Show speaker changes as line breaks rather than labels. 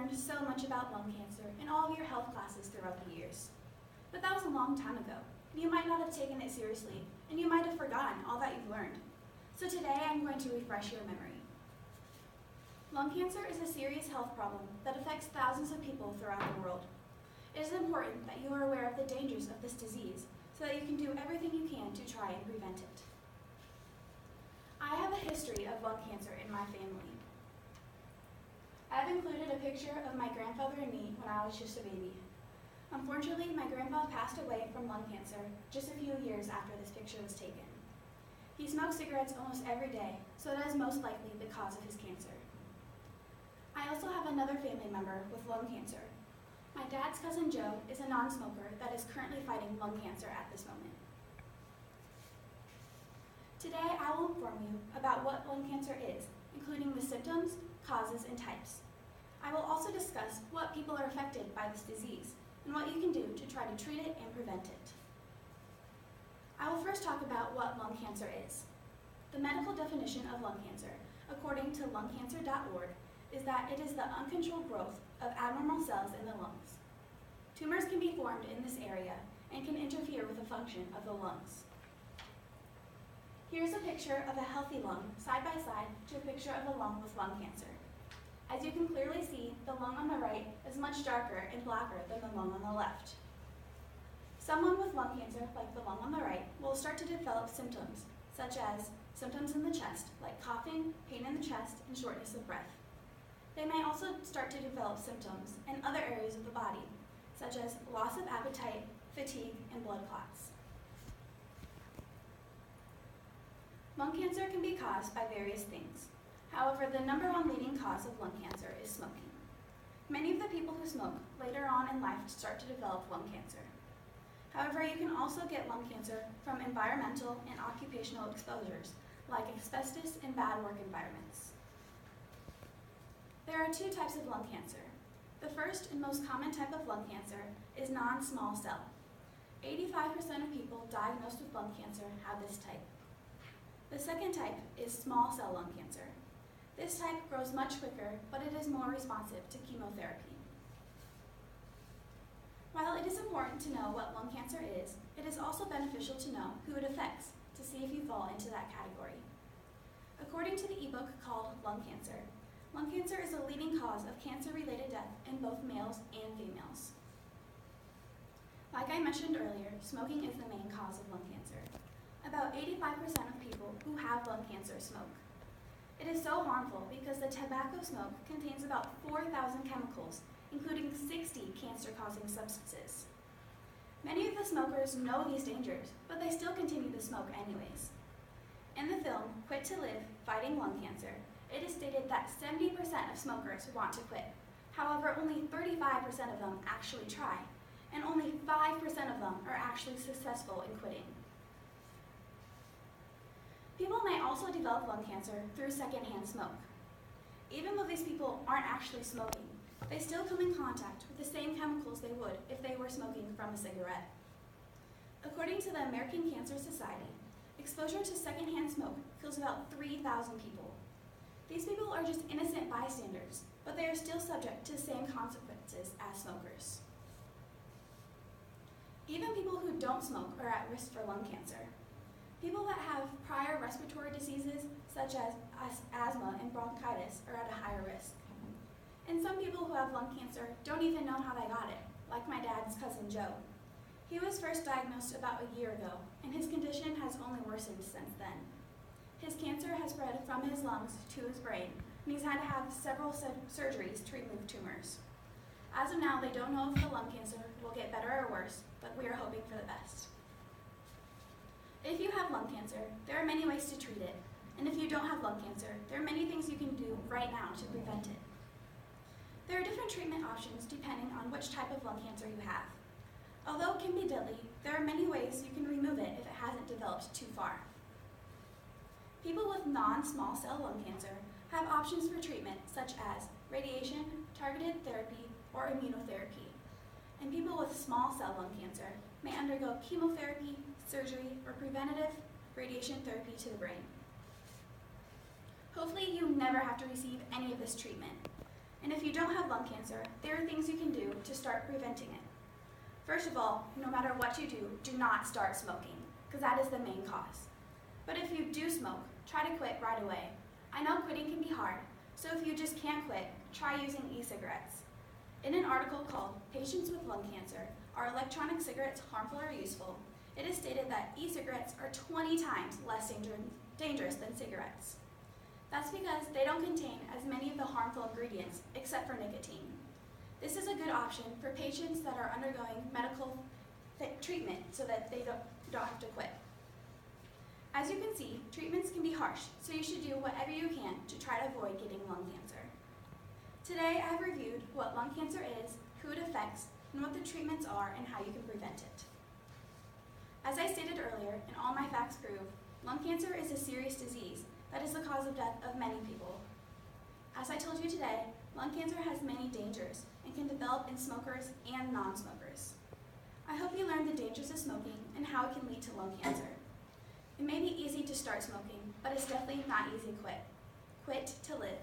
learned so much about lung cancer in all of your health classes throughout the years. But that was a long time ago, and you might not have taken it seriously, and you might have forgotten all that you've learned. So today I'm going to refresh your memory. Lung cancer is a serious health problem that affects thousands of people throughout the world. It is important that you are aware of the dangers of this disease so that you can do everything you can to try and prevent it. I have a history of lung cancer in my family. I have included a picture of my grandfather and me when I was just a baby. Unfortunately, my grandpa passed away from lung cancer just a few years after this picture was taken. He smoked cigarettes almost every day, so that is most likely the cause of his cancer. I also have another family member with lung cancer. My dad's cousin Joe is a non-smoker that is currently fighting lung cancer at this moment. Today, I will inform you about what lung cancer is, including the symptoms, causes, and types. I will also discuss what people are affected by this disease and what you can do to try to treat it and prevent it. I will first talk about what lung cancer is. The medical definition of lung cancer, according to lungcancer.org, is that it is the uncontrolled growth of abnormal cells in the lungs. Tumors can be formed in this area and can interfere with the function of the lungs. Here's a picture of a healthy lung side by side to a picture of a lung with lung cancer. As you can clearly see, the lung on the right is much darker and blacker than the lung on the left. Someone with lung cancer, like the lung on the right, will start to develop symptoms, such as symptoms in the chest, like coughing, pain in the chest, and shortness of breath. They may also start to develop symptoms in other areas of the body, such as loss of appetite, fatigue, and blood clots. Lung cancer can be caused by various things. However, the #1 leading cause of lung cancer is smoking. Many of the people who smoke later on in life start to develop lung cancer. However, you can also get lung cancer from environmental and occupational exposures, like asbestos and bad work environments. There are 2 types of lung cancer. The first and most common type of lung cancer is non-small cell. 85% of people diagnosed with lung cancer have this type. The second type is small cell lung cancer. This type grows much quicker, but it is more responsive to chemotherapy. While it is important to know what lung cancer is, it is also beneficial to know who it affects to see if you fall into that category. According to the ebook called Lung Cancer is a leading cause of cancer-related death in both males and females. Like I mentioned earlier, smoking is the main cause of lung cancer. About 85% of people who have lung cancer smoke. It is so harmful because the tobacco smoke contains about 4,000 chemicals, including 60 cancer-causing substances. Many of the smokers know these dangers, but they still continue to smoke anyways. In the film, Quit to Live, Fighting Lung Cancer, it is stated that 70% of smokers want to quit. However, only 35% of them actually try, and only 5% of them are actually successful in quitting. People may also develop lung cancer through secondhand smoke. Even though these people aren't actually smoking, they still come in contact with the same chemicals they would if they were smoking from a cigarette. According to the American Cancer Society, exposure to secondhand smoke kills about 3,000 people. These people are just innocent bystanders, but they are still subject to the same consequences as smokers. Even people who don't smoke are at risk for lung cancer. People that have prior respiratory diseases, such as asthma and bronchitis, are at a higher risk. And some people who have lung cancer don't even know how they got it, like my dad's cousin Joe. He was first diagnosed about a year ago, and his condition has only worsened since then. His cancer has spread from his lungs to his brain, and he's had to have several surgeries to remove tumors. As of now, they don't know if the lung cancer will get better or worse, but we are hoping for the best. If you have lung cancer, there are many ways to treat it, and if you don't have lung cancer, there are many things you can do right now to prevent it. There are different treatment options depending on which type of lung cancer you have. Although it can be deadly, there are many ways you can remove it if it hasn't developed too far. People with non-small cell lung cancer have options for treatment such as radiation, targeted therapy, or immunotherapy. And people with small cell lung cancer may undergo chemotherapy, surgery, or preventative radiation therapy to the brain. Hopefully you never have to receive any of this treatment. And if you don't have lung cancer, there are things you can do to start preventing it. First of all, no matter what you do not start smoking, because that is the main cause. But if you do smoke, try to quit right away. I know quitting can be hard, so if you just can't quit, try using e-cigarettes. In an article called Patients with Lung Cancer, Are Electronic Cigarettes Harmful or Useful?, it is stated that e-cigarettes are 20 times less dangerous than cigarettes. That's because they don't contain as many of the harmful ingredients, except for nicotine. This is a good option for patients that are undergoing medical treatment so that they don't have to quit. As you can see, treatments can be harsh, so you should do whatever you can to try to avoid getting lung cancer. Today, I have reviewed what lung cancer is, who it affects, and what the treatments are and how you can prevent it. As I stated earlier, and all my facts prove, lung cancer is a serious disease that is the cause of death of many people. As I told you today, lung cancer has many dangers and can develop in smokers and non-smokers. I hope you learned the dangers of smoking and how it can lead to lung cancer. It may be easy to start smoking, but it's definitely not easy to quit. Quit to live.